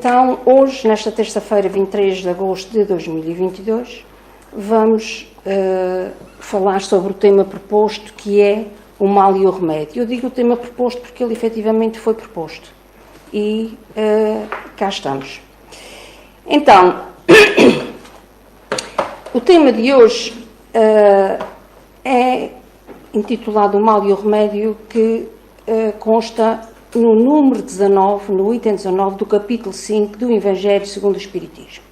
então, hoje, nesta terça-feira, 23 de agosto de 2022, vamos falar sobre o tema proposto, que é o mal e o remédio. Eu digo o tema proposto porque ele efetivamente foi proposto. E cá estamos. Então, o tema de hoje é intitulado O Mal e o Remédio, que consta no número 19, no item 19 do capítulo 5 do Evangelho segundo o Espiritismo.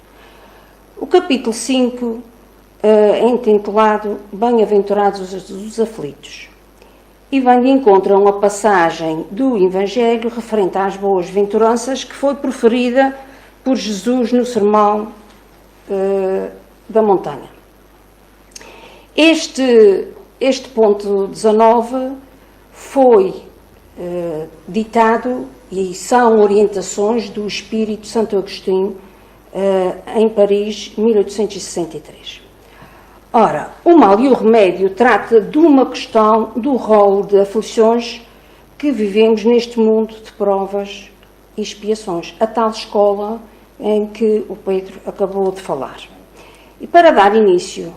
O capítulo 5 é intitulado Bem-aventurados os aflitos e vem de encontro a uma passagem do Evangelho referente às boas-venturanças que foi proferida por Jesus no Sermão da Montanha. Este ponto 19 foi ditado e são orientações do Espírito Santo Agostinho em Paris, 1863. Ora, o mal e o remédio trata de uma questão do rol de aflições que vivemos neste mundo de provas e expiações, a tal escola em que o Pedro acabou de falar. E para dar início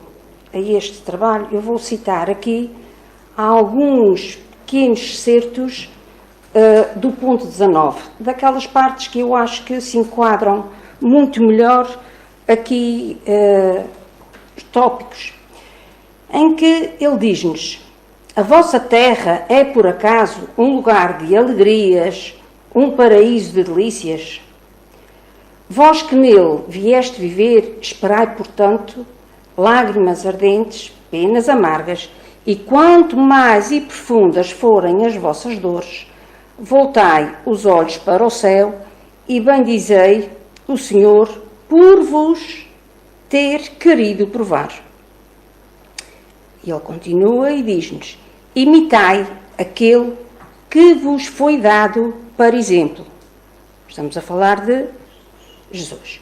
a este trabalho, eu vou citar aqui alguns pequenos certos do ponto 19, daquelas partes que eu acho que se enquadram muito melhor aqui tópicos, em que ele diz-nos: a vossa terra é por acaso um lugar de alegrias, um paraíso de delícias? Vós que nele vieste viver, esperai, portanto, lágrimas ardentes, penas amargas, e quanto mais e profundas forem as vossas dores, voltai os olhos para o céu e bendizei o Senhor por vos ter querido provar. E ele continua e diz-nos: imitai aquele que vos foi dado para exemplo. Estamos a falar de Jesus.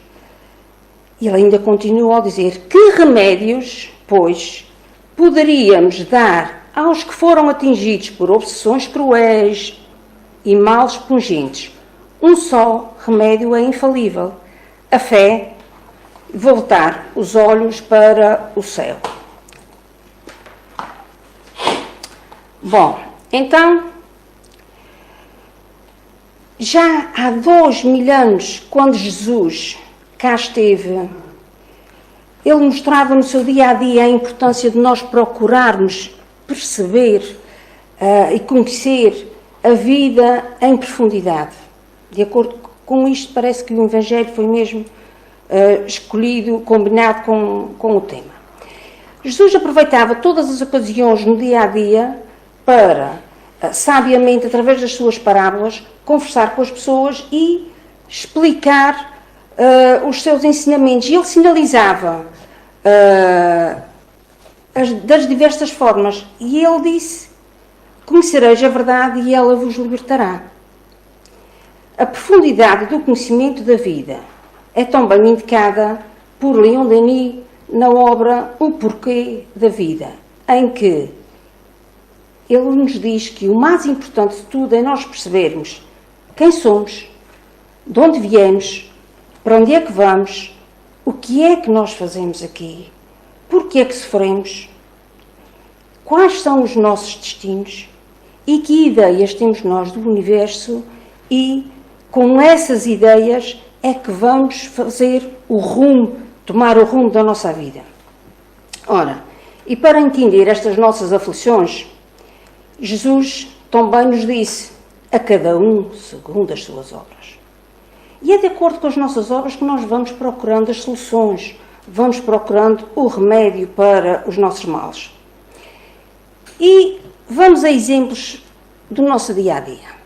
E ele ainda continua a dizer: que remédios, pois, poderíamos dar aos que foram atingidos por obsessões cruéis e males pungentes? Um só remédio é infalível: a fé, voltar os olhos para o céu. Bom, então, já há 2000 anos, quando Jesus cá esteve, ele mostrava no seu dia-a-dia a importância de nós procurarmos perceber e conhecer a vida em profundidade. De acordo com isto, parece que o Evangelho foi mesmo escolhido, combinado com o tema. Jesus aproveitava todas as ocasiões no dia-a-dia para, sabiamente, através das suas parábolas, conversar com as pessoas e explicar os seus ensinamentos. E ele sinalizava das diversas formas. E ele disse: conhecereis a verdade e ela vos libertará. A profundidade do conhecimento da vida é também indicada por Leon Denis na obra O Porquê da Vida, em que ele nos diz que o mais importante de tudo é nós percebermos quem somos, de onde viemos, para onde é que vamos, o que é que nós fazemos aqui, porque é que sofremos, quais são os nossos destinos e que ideias temos nós do universo, e com essas ideias é que vamos fazer tomar o rumo da nossa vida. Ora, e para entender estas nossas aflições, Jesus também nos disse: a cada um segundo as suas obras. E é de acordo com as nossas obras que nós vamos procurando as soluções, vamos procurando o remédio para os nossos males. E vamos a exemplos do nosso dia-a-dia.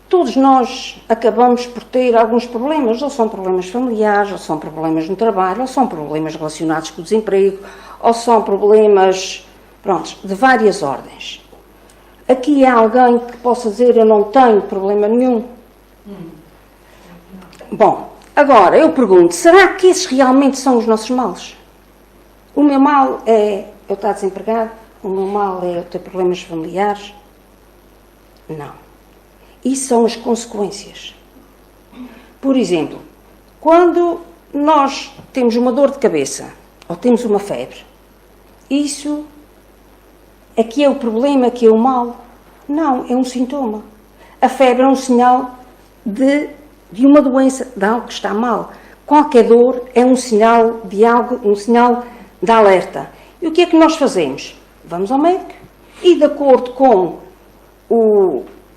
Todos nós acabamos por ter alguns problemas, ou são problemas familiares, ou são problemas no trabalho, ou são problemas relacionados com o desemprego, ou são problemas, de várias ordens. Aqui há alguém que possa dizer: eu não tenho problema nenhum? Bom, agora eu pergunto: será que esses realmente são os nossos males? O meu mal é eu estar desempregado? O meu mal é eu ter problemas familiares? Não. Isso são as consequências. Por exemplo, quando nós temos uma dor de cabeça ou temos uma febre, isso aqui é o problema, aqui é o mal? Não, é um sintoma. A febre é um sinal de uma doença, de algo que está mal. Qualquer dor é um sinal de algo, um sinal de alerta. E o que é que nós fazemos? Vamos ao médico e, de acordo com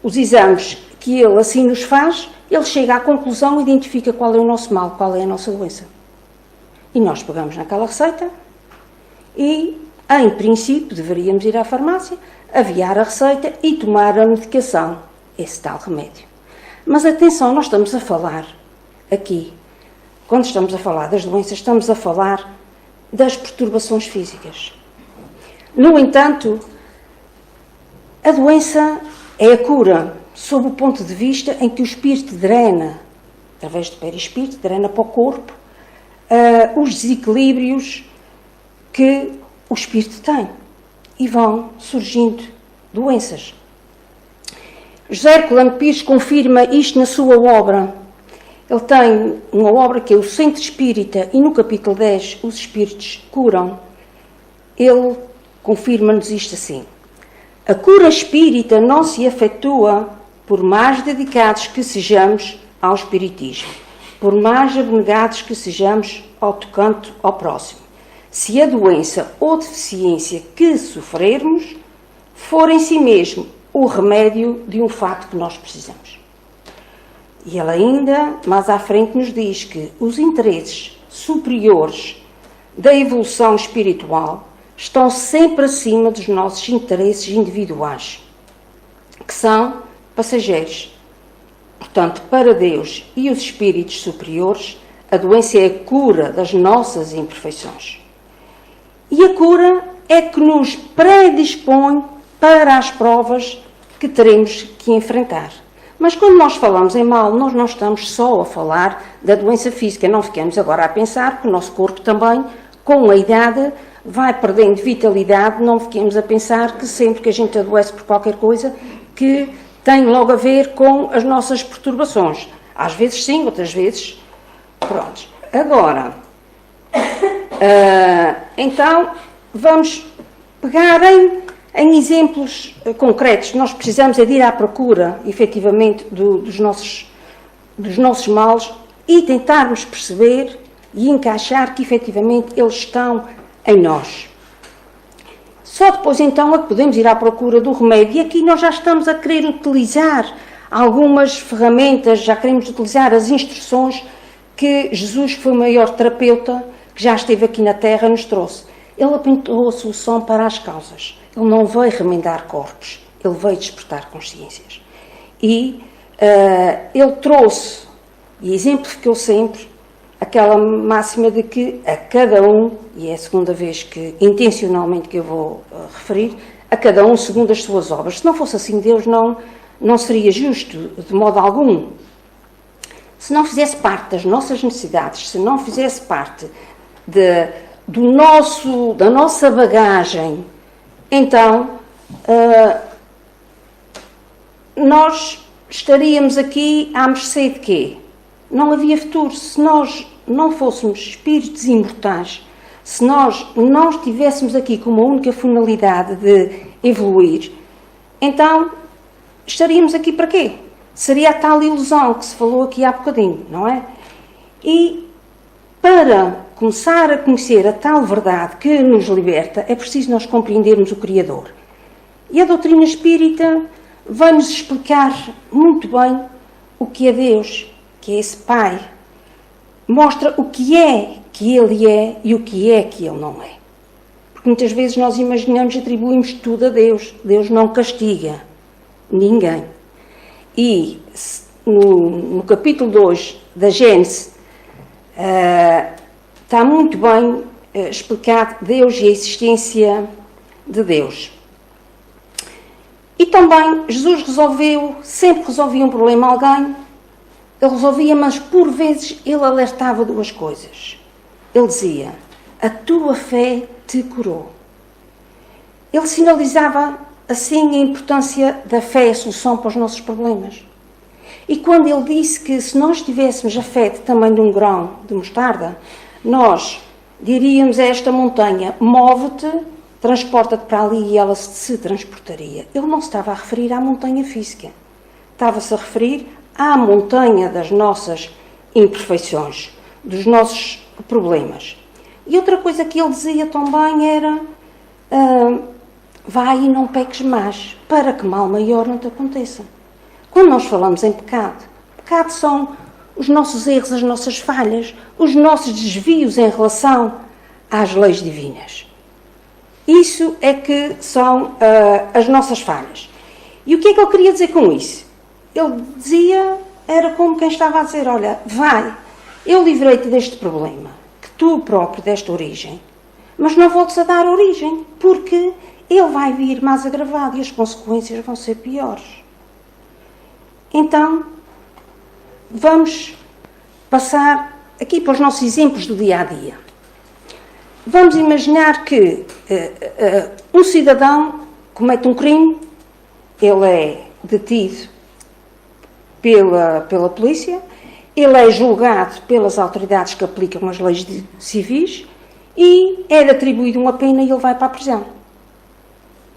os exames que ele assim nos faz, ele chega à conclusão e identifica qual é o nosso mal, qual é a nossa doença. E nós pegamos naquela receita e, em princípio, deveríamos ir à farmácia, aviar a receita e tomar a medicação, esse tal remédio. Mas atenção, nós estamos a falar aqui, quando estamos a falar das doenças, estamos a falar das perturbações físicas. No entanto, a doença é a cura, sob o ponto de vista em que o espírito drena, através do perispírito, drena para o corpo, os desequilíbrios que o espírito tem. E vão surgindo doenças. José Herculano Pires confirma isto na sua obra. Ele tem uma obra que é o Centro Espírita e no capítulo 10, Os Espíritos Curam. Ele confirma-nos isto assim. A cura espírita não se efetua por mais dedicados que sejamos ao espiritismo, por mais abnegados que sejamos ao tocante ao próximo. Se a doença ou deficiência que sofrermos for em si mesmo o remédio de um fato que nós precisamos. E ele ainda, mais à frente, nos diz que os interesses superiores da evolução espiritual estão sempre acima dos nossos interesses individuais, que são passageiros. Portanto, para Deus e os espíritos superiores, a doença é a cura das nossas imperfeições. E a cura é que nos predispõe para as provas que teremos que enfrentar. Mas quando nós falamos em mal, nós não estamos só a falar da doença física. Não fiquemos agora a pensar que o nosso corpo também, com a idade, vai perdendo vitalidade. Não fiquemos a pensar que sempre que a gente adoece por qualquer coisa, que tem logo a ver com as nossas perturbações. Às vezes sim, outras vezes, pronto. Agora, então, vamos pegar em exemplos concretos. Nós precisamos é de ir à procura, efetivamente, dos nossos males e tentarmos perceber e encaixar que, efetivamente, eles estão em nós. Só depois, então, é que podemos ir à procura do remédio. E aqui nós já estamos a querer utilizar algumas ferramentas, já queremos utilizar as instruções que Jesus, que foi o maior terapeuta, que já esteve aqui na Terra, nos trouxe. Ele apontou a solução para as causas. Ele não veio remendar corpos, ele veio despertar consciências. E ele trouxe, e exemplificou sempre, aquela máxima de que a cada um, e é a segunda vez que, intencionalmente, que eu vou referir, a cada um segundo as suas obras. Se não fosse assim, Deus não seria justo, de modo algum. Se não fizesse parte das nossas necessidades, se não fizesse parte da nossa bagagem, então nós estaríamos aqui à mercê de quê? Não havia futuro. Se nós não fôssemos espíritos imortais, se nós não estivéssemos aqui com uma única finalidade de evoluir, então estaríamos aqui para quê? Seria a tal ilusão que se falou aqui há bocadinho, não é? E para começar a conhecer a tal verdade que nos liberta, é preciso nós compreendermos o Criador. E a doutrina espírita vai-nos explicar muito bem o que é Deus, que é esse Pai. Mostra o que é que Ele é e o que é que Ele não é. Porque muitas vezes nós imaginamos e atribuímos tudo a Deus. Deus não castiga ninguém. E no capítulo 2 da Gênesis, está muito bem explicado Deus e a existência de Deus. E também Jesus sempre resolvia um problema a alguém, ele resolvia, mas por vezes ele alertava duas coisas. Ele dizia, a tua fé te curou. Ele sinalizava assim a importância da fé e a solução para os nossos problemas. E quando ele disse que se nós tivéssemos a fé de tamanho de um grão de mostarda, nós diríamos a esta montanha, move-te, transporta-te para ali e ela se transportaria. Ele não se estava a referir à montanha física. Estava-se a referir à montanha das nossas imperfeições, dos nossos problemas. E outra coisa que ele dizia também era, vai e não peques mais, para que mal maior não te aconteça. Quando nós falamos em pecado, pecado são os nossos erros, as nossas falhas, os nossos desvios em relação às leis divinas. Isso é que são as nossas falhas. E o que é que ele queria dizer com isso? Ele dizia, era como quem estava a dizer, olha, vai, eu livrei-te deste problema, que tu próprio deste origem, mas não voltes a dar origem, porque ele vai vir mais agravado e as consequências vão ser piores. Então, vamos passar aqui para os nossos exemplos do dia-a-dia. Vamos imaginar que um cidadão comete um crime, ele é detido pela polícia, ele é julgado pelas autoridades que aplicam as leis civis e é atribuído uma pena e ele vai para a prisão.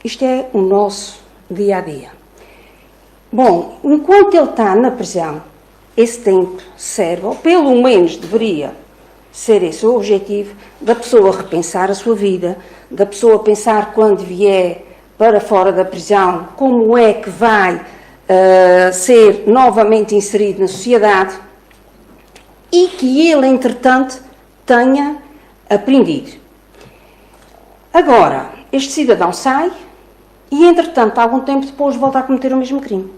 Isto é o nosso dia-a-dia. Bom, enquanto ele está na prisão, esse tempo serve, ou pelo menos deveria ser esse o objetivo, da pessoa repensar a sua vida, da pessoa pensar quando vier para fora da prisão, como é que vai ser novamente inserido na sociedade e que ele, entretanto, tenha aprendido. Agora, este cidadão sai e, entretanto, algum tempo depois volta a cometer o mesmo crime.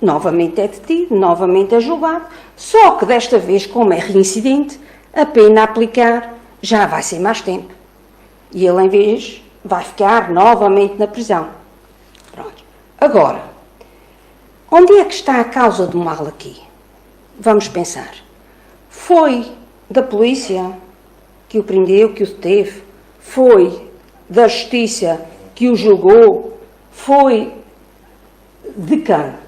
Novamente é detido, novamente é julgado, só que desta vez, como é reincidente, a pena a aplicar já vai ser mais tempo. E ele, em vez, vai ficar novamente na prisão. Pronto. Agora, onde é que está a causa do mal aqui? Vamos pensar. Foi da polícia que o prendeu, que o deteve? Foi da justiça que o julgou? Foi de quem?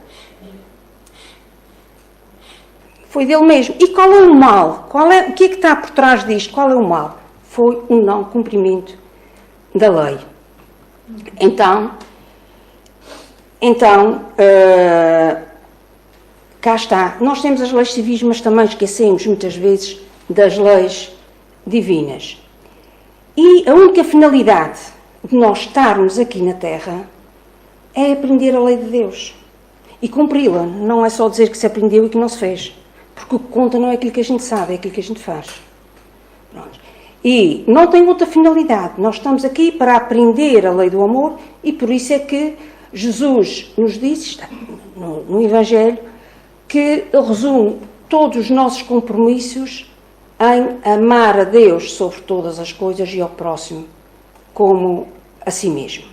Foi dele mesmo. E qual é o mal? O que é que está por trás disto? Qual é o mal? Foi um não cumprimento da lei. Então, cá está. Nós temos as leis civis, mas também esquecemos muitas vezes das leis divinas. E a única finalidade de nós estarmos aqui na Terra é aprender a lei de Deus e cumpri-la. Não é só dizer que se aprendeu e que não se fez. Porque o que conta não é aquilo que a gente sabe, é aquilo que a gente faz. Pronto. E não tem outra finalidade. Nós estamos aqui para aprender a lei do amor e por isso é que Jesus nos diz, está no Evangelho, que ele resume todos os nossos compromissos em amar a Deus sobre todas as coisas e ao próximo como a si mesmo.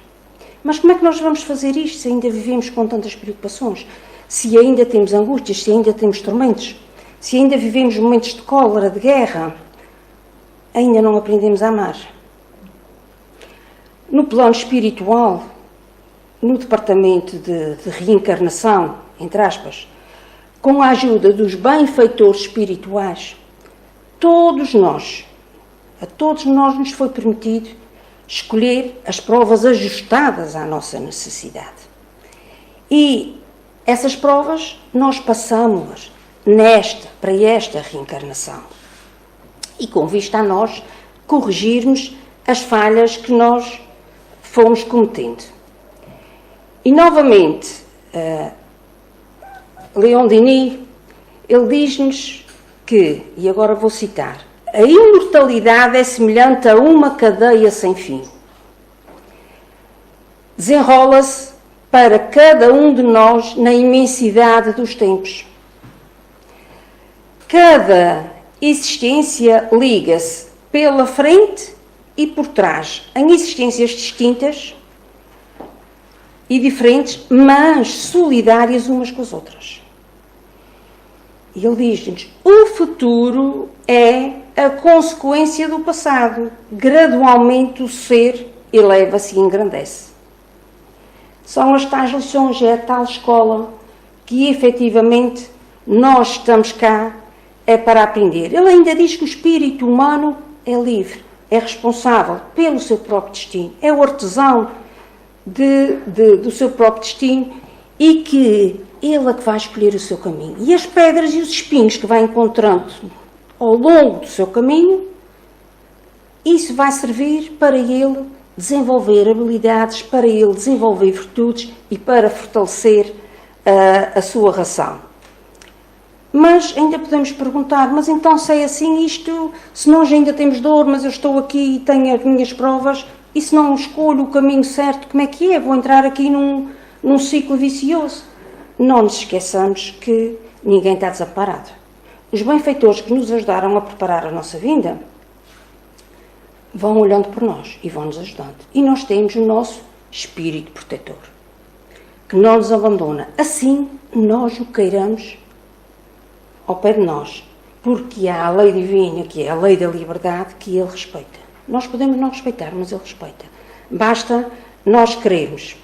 Mas como é que nós vamos fazer isto se ainda vivemos com tantas preocupações? Se ainda temos angústias, se ainda temos tormentos, se ainda vivemos momentos de cólera, de guerra, ainda não aprendemos a amar. No plano espiritual, no departamento de reencarnação, entre aspas, com a ajuda dos benfeitores espirituais, a todos nós nos foi permitido escolher as provas ajustadas à nossa necessidade. E essas provas nós passamos-las para esta reencarnação. E com vista a nós corrigirmos as falhas que nós fomos cometendo. E novamente, Leon Denis, ele diz-nos que, e agora vou citar, a imortalidade é semelhante a uma cadeia sem fim. Desenrola-se para cada um de nós na imensidade dos tempos. Cada existência liga-se pela frente e por trás, em existências distintas e diferentes, mas solidárias umas com as outras. E ele diz-nos, o futuro é a consequência do passado. Gradualmente o ser eleva-se e engrandece. São as tais lições, é a tal escola que efetivamente nós estamos cá é para aprender. Ele ainda diz que o espírito humano é livre, é responsável pelo seu próprio destino, é o artesão do seu próprio destino e que ele é que vai escolher o seu caminho. E as pedras e os espinhos que vai encontrando ao longo do seu caminho, isso vai servir para ele desenvolver habilidades, para ele desenvolver virtudes e para fortalecer a sua razão. Mas ainda podemos perguntar, mas então se é assim isto, se nós ainda temos dor, mas eu estou aqui e tenho as minhas provas, e se não escolho o caminho certo, como é que é? Vou entrar aqui num ciclo vicioso. Não nos esqueçamos que ninguém está desamparado. Os benfeitores que nos ajudaram a preparar a nossa vinda vão olhando por nós e vão nos ajudando. E nós temos o nosso espírito protetor, que não nos abandona. Assim, nós o queiramos ao pé de nós, porque há a lei divina, que é a lei da liberdade, que ele respeita. Nós podemos não respeitar, mas ele respeita. Basta nós querermos.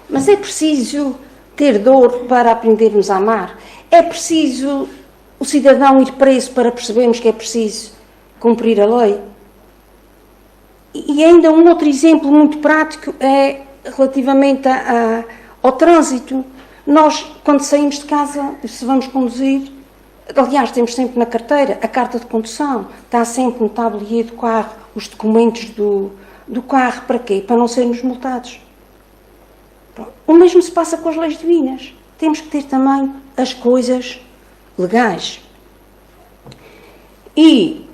Mas é preciso ter dor para aprendermos a amar. É preciso o cidadão ir preso para percebermos que é preciso cumprir a lei. E ainda um outro exemplo muito prático é relativamente ao trânsito. Nós, quando saímos de casa, se vamos conduzir, aliás, temos sempre na carteira a carta de condução, está sempre no tablier do carro, os documentos do carro, para quê? Para não sermos multados. Pronto. O mesmo se passa com as leis divinas. Temos que ter também as coisas legais. E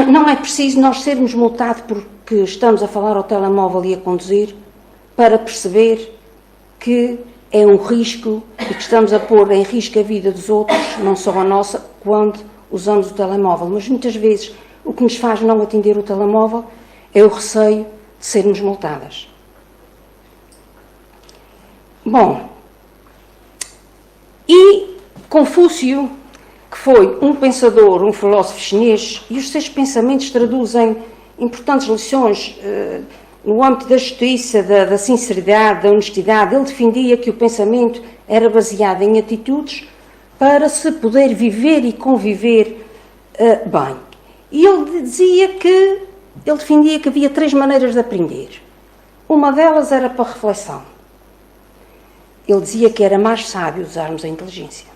não é preciso nós sermos multados porque estamos a falar ao telemóvel e a conduzir para perceber que é um risco e que estamos a pôr em risco a vida dos outros, não só a nossa, quando usamos o telemóvel. Mas muitas vezes o que nos faz não atender o telemóvel é o receio de sermos multadas. Bom, e Confúcio, que foi um pensador, um filósofo chinês, e os seus pensamentos traduzem importantes lições no âmbito da justiça, da sinceridade, da honestidade. Ele defendia que o pensamento era baseado em atitudes para se poder viver e conviver bem. E ele defendia que havia 3 maneiras de aprender. Uma delas era para reflexão. Ele dizia que era mais sábio usarmos a inteligência.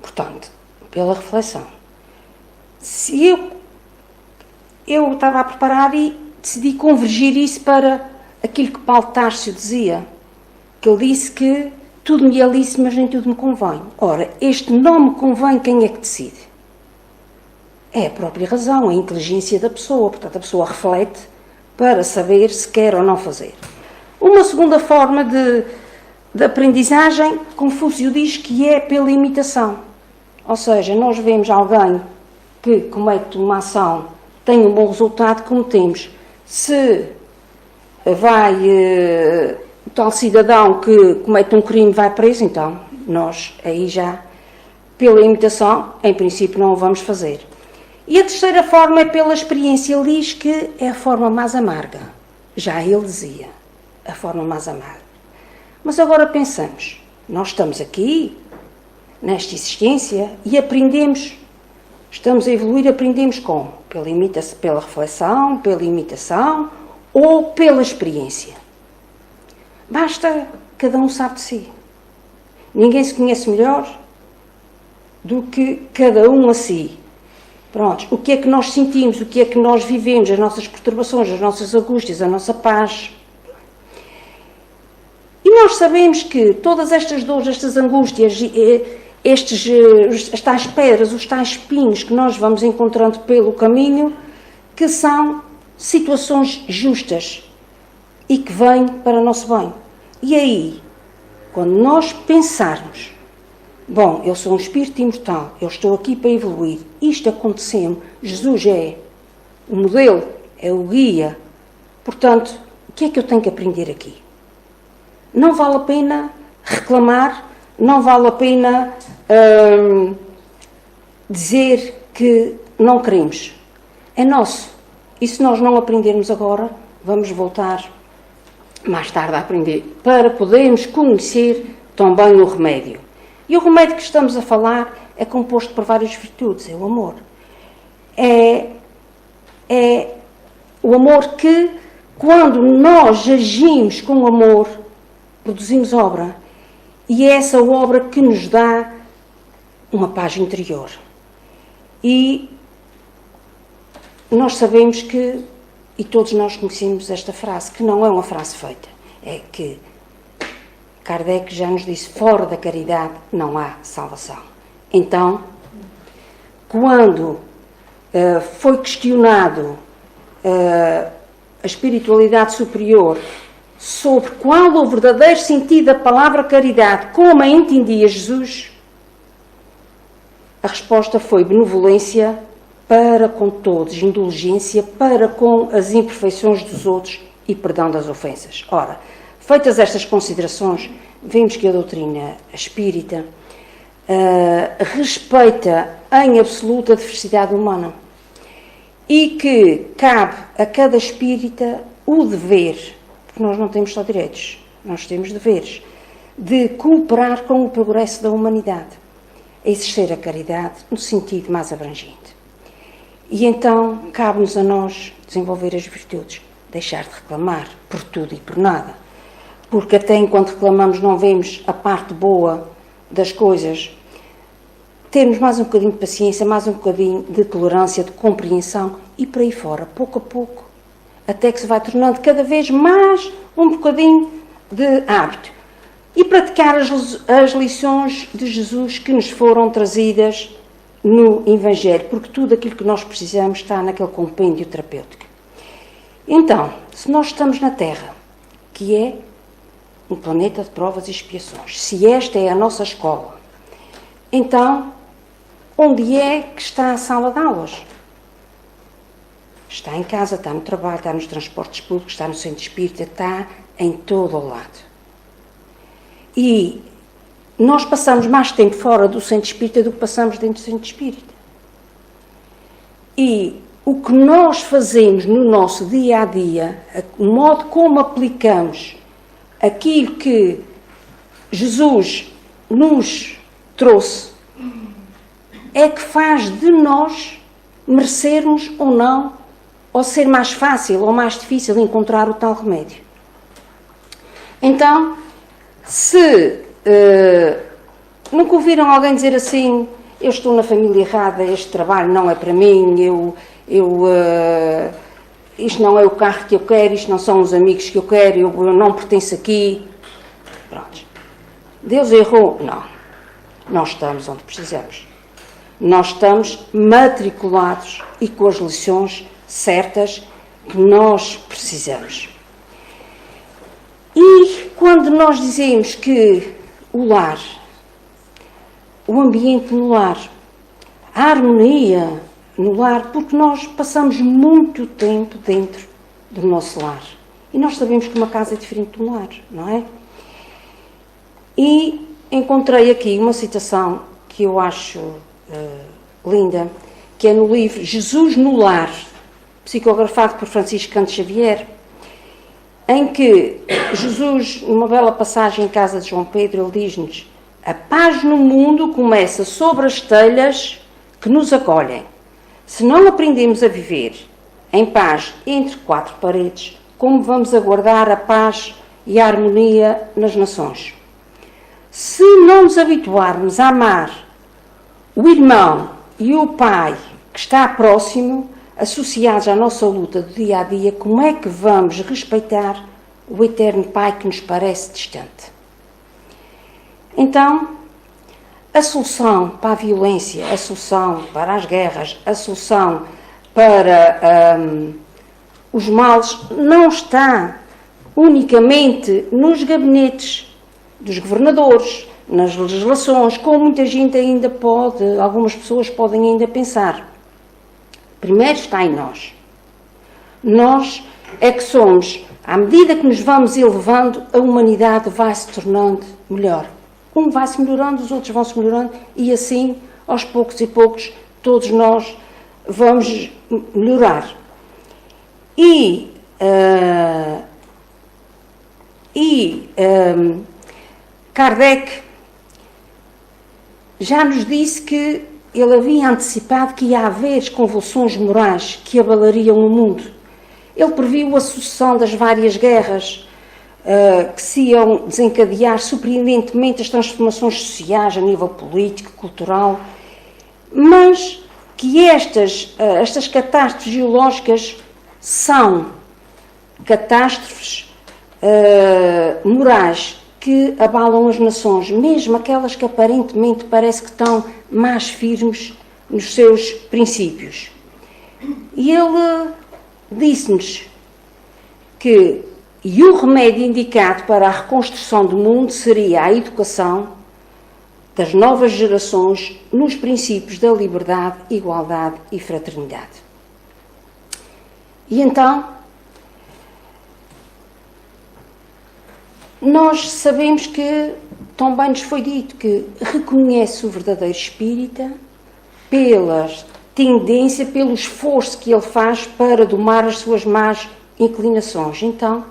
Portanto, pela reflexão. Se eu estava a preparar e decidi convergir isso para aquilo que Paulo Tárcio dizia, que ele disse que tudo me é lícito, mas nem tudo me convém. Ora, este não me convém, quem é que decide? É a própria razão, a inteligência da pessoa. Portanto, a pessoa reflete para saber se quer ou não fazer. Uma segunda forma de aprendizagem, Confúcio diz que é pela imitação. Ou seja, nós vemos alguém que comete uma ação, tem um bom resultado, cometemos. Se o tal cidadão que comete um crime vai preso, então nós aí já, pela imitação, em princípio não o vamos fazer. E a terceira forma é pela experiência. Ele diz que é a forma mais amarga. Já ele dizia, a forma mais amarga. Mas agora pensamos, nós estamos aqui, nesta existência, e aprendemos, estamos a evoluir, aprendemos como? Pela reflexão, pela imitação ou pela experiência. Basta, cada um sabe de si. Ninguém se conhece melhor do que cada um a si. Pronto, o que é que nós sentimos, o que é que nós vivemos, as nossas perturbações, as nossas angústias, a nossa paz. E nós sabemos que todas estas dores, estas angústias, as tais pedras, os tais espinhos que nós vamos encontrando pelo caminho, que são situações justas e que vêm para o nosso bem. E aí, quando nós pensarmos, bom, eu sou um espírito imortal, eu estou aqui para evoluir, isto aconteceu, Jesus é o modelo, é o guia, portanto, o que é que eu tenho que aprender aqui? Não vale a pena reclamar, não vale a pena dizer que não queremos. É nosso. E se nós não aprendermos agora, vamos voltar mais tarde a aprender, para podermos conhecer também o remédio. E o remédio que estamos a falar é composto por várias virtudes, é o amor. É o amor que, quando nós agimos com amor, produzimos obra. E é essa obra que nos dá uma paz interior. E nós sabemos que, e todos nós conhecemos esta frase, que não é uma frase feita, é que Kardec já nos disse, fora da caridade não há salvação. Então, quando foi questionado a espiritualidade superior sobre qual o verdadeiro sentido da palavra caridade, como a entendia Jesus, a resposta foi benevolência para com todos, indulgência para com as imperfeições dos outros e perdão das ofensas. Ora, feitas estas considerações, vemos que a doutrina espírita respeita em absoluta a diversidade humana e que cabe a cada espírita o dever, porque nós não temos só direitos, nós temos deveres, de cooperar com o progresso da humanidade, a exercer a caridade no sentido mais abrangente. E então cabe-nos a nós desenvolver as virtudes, deixar de reclamar por tudo e por nada, porque até enquanto reclamamos não vemos a parte boa das coisas. Termos mais um bocadinho de paciência, mais um bocadinho de tolerância, de compreensão e por aí fora, pouco a pouco, até que se vai tornando cada vez mais um bocadinho de hábito. E praticar as lições de Jesus que nos foram trazidas no Evangelho, porque tudo aquilo que nós precisamos está naquele compêndio terapêutico. Então, se nós estamos na Terra, que é um planeta de provas e expiações, se esta é a nossa escola, então, onde é que está a sala de aulas? Está em casa, está no trabalho, está nos transportes públicos, está no centro espírita, está em todo o lado. E nós passamos mais tempo fora do centro espírita do que passamos dentro do centro espírita. E o que nós fazemos no nosso dia-a-dia, o modo como aplicamos aquilo que Jesus nos trouxe, é que faz de nós merecermos ou não, ou ser mais fácil ou mais difícil encontrar o tal remédio. Então, se nunca ouviram alguém dizer assim, eu estou na família errada, este trabalho não é para mim, isto não é o carro que eu quero, isto não são os amigos que eu quero, eu não pertenço aqui. Pronto. Deus errou? Não. Nós estamos onde precisamos. Nós estamos matriculados e com as lições certas que nós precisamos. E quando nós dizemos que o lar, o ambiente no lar, a harmonia no lar, porque nós passamos muito tempo dentro do nosso lar. E nós sabemos que uma casa é diferente de um lar, não é? E encontrei aqui uma citação que eu acho linda, que é no livro Jesus no Lar, psicografado por Francisco Canto Xavier, em que Jesus, numa bela passagem em casa de João Pedro, ele diz-nos: a paz no mundo começa sobre as telhas que nos acolhem. Se não aprendemos a viver em paz entre quatro paredes, como vamos aguardar a paz e a harmonia nas nações? Se não nos habituarmos a amar o irmão e o pai que está próximo, associados à nossa luta do dia a dia, como é que vamos respeitar o eterno Pai que nos parece distante? Então, a solução para a violência, a solução para as guerras, a solução para os males não está unicamente nos gabinetes dos governadores, nas legislações, como muita gente ainda pode, algumas pessoas podem ainda pensar. Primeiro está em nós. Nós é que somos, à medida que nos vamos elevando, a humanidade vai se tornando melhor. Um vai se melhorando, os outros vão se melhorando e assim, aos poucos e poucos, todos nós vamos melhorar. Kardec já nos disse que ele havia antecipado que ia haver convulsões morais que abalariam o mundo. Ele previu a sucessão das várias guerras que se iam desencadear, surpreendentemente as transformações sociais a nível político, cultural, mas que estas catástrofes geológicas são catástrofes morais que abalam as nações, mesmo aquelas que aparentemente parece que estão mais firmes nos seus princípios. E ele disse-nos que o remédio indicado para a reconstrução do mundo seria a educação das novas gerações nos princípios da liberdade, igualdade e fraternidade. E então, nós sabemos que também nos foi dito que reconhece o verdadeiro espírita pela tendência, pelo esforço que ele faz para domar as suas más inclinações. Então,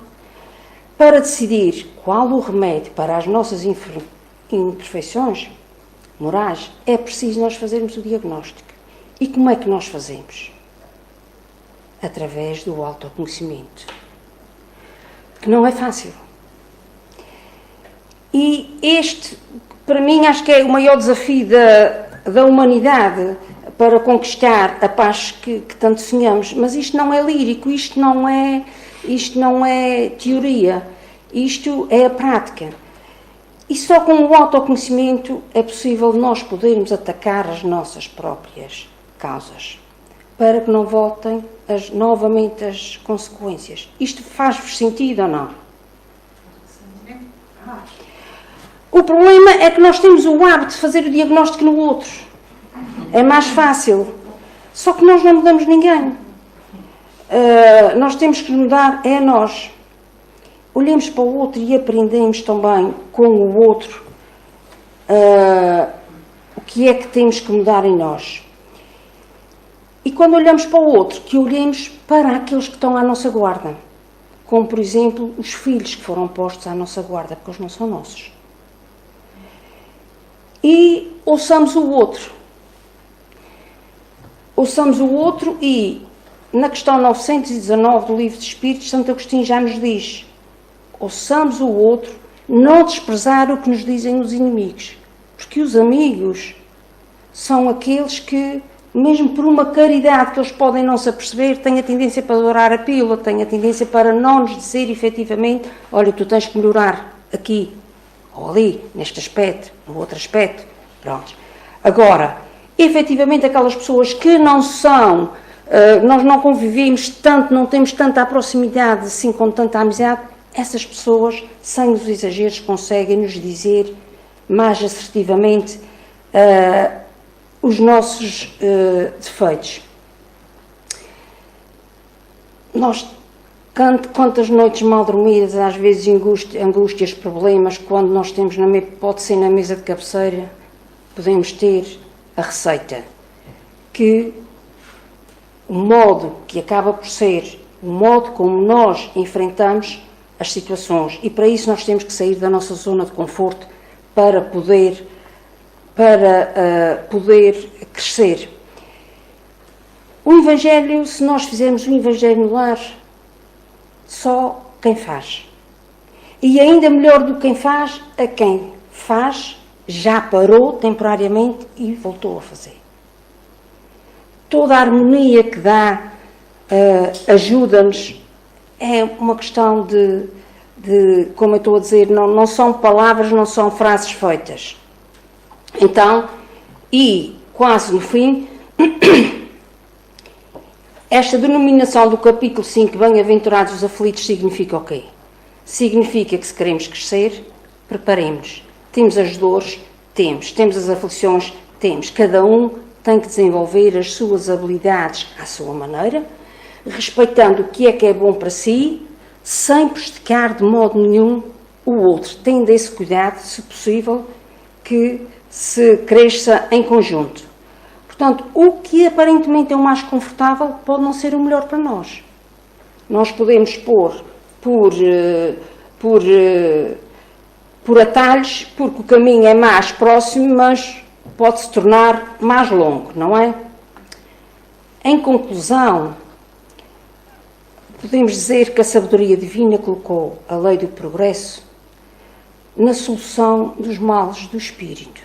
para decidir qual o remédio para as nossas imperfeições morais, é preciso nós fazermos o diagnóstico. E como é que nós fazemos? Através do autoconhecimento. Que não é fácil. E este, para mim, acho que é o maior desafio da humanidade para conquistar a paz que tanto sonhamos. Mas isto não é lírico, isto não é teoria, isto é a prática. E só com o autoconhecimento é possível nós podermos atacar as nossas próprias causas, para que não voltem novamente as consequências. Isto faz-vos sentido ou não? O problema é que nós temos o hábito de fazer o diagnóstico no outro. É mais fácil. Só que nós não mudamos ninguém. Nós temos que mudar é a nós. Olhemos para o outro e aprendemos também com o outro o que é que temos que mudar em nós. E quando olhamos para o outro, que olhemos para aqueles que estão à nossa guarda. Como, por exemplo, os filhos que foram postos à nossa guarda, porque eles não são nossos. E ouçamos o outro. Ouçamos o outro e, na questão 919 do Livro dos Espíritos, Santo Agostinho já nos diz: ouçamos o outro, não desprezar o que nos dizem os inimigos. Porque os amigos são aqueles que, mesmo por uma caridade que eles podem não se aperceber, têm a tendência para dourar a pílula, têm a tendência para não nos dizer efetivamente: olha, tu tens que melhorar aqui, ou ali, neste aspecto, no outro aspecto. Pronto. Agora, efetivamente, aquelas pessoas que não são, nós não convivemos tanto, não temos tanta proximidade assim, com tanta amizade, essas pessoas, sem os exageros, conseguem nos dizer mais assertivamente os nossos defeitos. Nós, quantas noites mal dormidas, às vezes angústias, problemas, quando nós temos, pode ser na mesa de cabeceira, podemos ter a receita, que o modo que acaba por ser, o modo como nós enfrentamos as situações, e para isso nós temos que sair da nossa zona de conforto para poder crescer. O Evangelho, se nós fizermos o Evangelho no lar, só quem faz. E ainda melhor do que quem faz, a quem faz, já parou temporariamente e voltou a fazer. Toda a harmonia que dá ajuda-nos. É uma questão de, como eu estou a dizer, não são palavras, não são frases feitas. Então, e quase no fim, esta denominação do capítulo 5, Bem-aventurados os aflitos, significa o quê? Significa que se queremos crescer, preparemos-nos. Temos as dores? Temos as aflições? Temos. Cada um tem que desenvolver as suas habilidades à sua maneira, respeitando o que é bom para si, sem prejudicar de modo nenhum o outro, tendo esse cuidado, se possível, que se cresça em conjunto. Portanto, o que aparentemente é o mais confortável pode não ser o melhor para nós. Nós podemos pôr por por atalhos, porque o caminho é mais próximo, mas pode se tornar mais longo, não é? Em conclusão, podemos dizer que a sabedoria divina colocou a lei do progresso na solução dos males do espírito.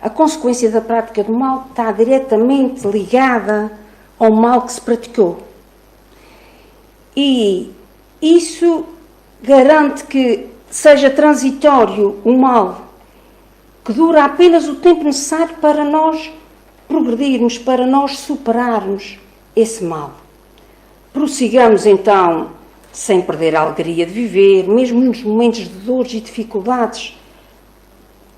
A consequência da prática do mal está diretamente ligada ao mal que se praticou. E isso garante que seja transitório o mal, que dura apenas o tempo necessário para nós progredirmos, para nós superarmos esse mal. Prossigamos então, sem perder a alegria de viver, mesmo nos momentos de dores e dificuldades.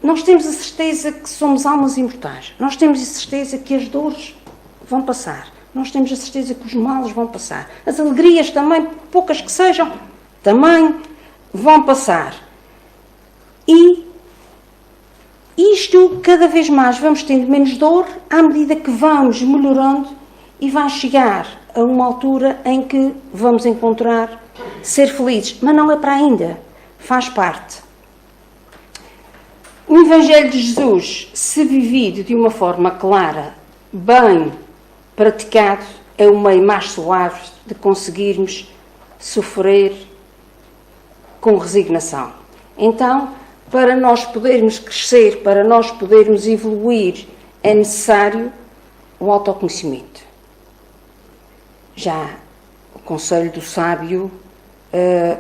Nós temos a certeza que somos almas imortais. Nós temos a certeza que as dores vão passar. Nós temos a certeza que os males vão passar. As alegrias também, poucas que sejam, também vão passar. E isto, cada vez mais, vamos tendo menos dor à medida que vamos melhorando e vai chegar a uma altura em que vamos encontrar ser felizes. Mas não é para ainda. Faz parte. O Evangelho de Jesus, se vivido de uma forma clara, bem praticado, é o meio mais suave de conseguirmos sofrer com resignação. Então, para nós podermos crescer, para nós podermos evoluir, é necessário o autoconhecimento. Já o conselho do sábio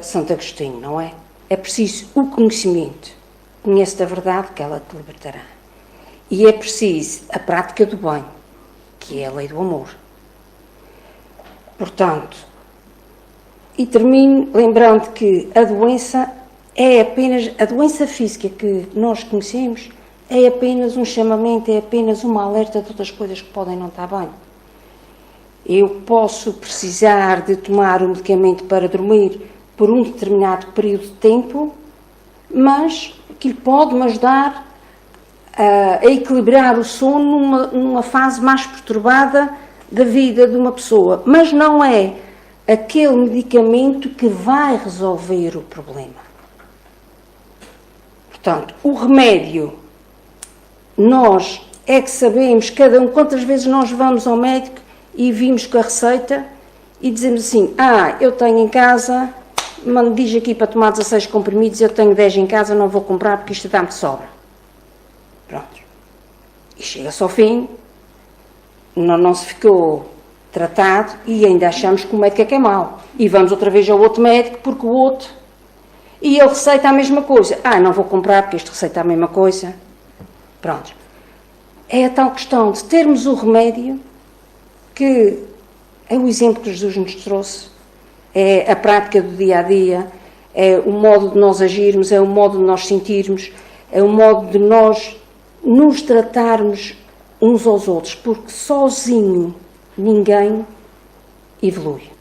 Santo Agostinho, não é? É preciso o conhecimento. Conhece da verdade que ela te libertará. E é preciso a prática do bem, que é a lei do amor. Portanto, e termino lembrando que a doença é apenas, a doença física que nós conhecemos é apenas um chamamento, é apenas uma alerta de outras coisas que podem não estar bem. Eu posso precisar de tomar um medicamento para dormir por um determinado período de tempo, mas aquilo pode-me ajudar a equilibrar o sono numa fase mais perturbada da vida de uma pessoa. Mas não é aquele medicamento que vai resolver o problema. Portanto, o remédio, nós é que sabemos, cada um, quantas vezes nós vamos ao médico e vimos com a receita e dizemos assim, eu tenho em casa, diz aqui para tomar 16 comprimidos, eu tenho 10 em casa, não vou comprar porque isto dá-me de sobra. Pronto. E chega-se ao fim, não se ficou tratado e ainda achamos que o médico é que é mau. E vamos outra vez ao outro médico porque o outro... E ele receita a mesma coisa. Não vou comprar porque este receita a mesma coisa. Pronto. É a tal questão de termos o remédio que é o exemplo que Jesus nos trouxe. É a prática do dia-a-dia, é o modo de nós agirmos, é o modo de nós sentirmos, é o modo de nós nos tratarmos uns aos outros, porque sozinho ninguém evolui.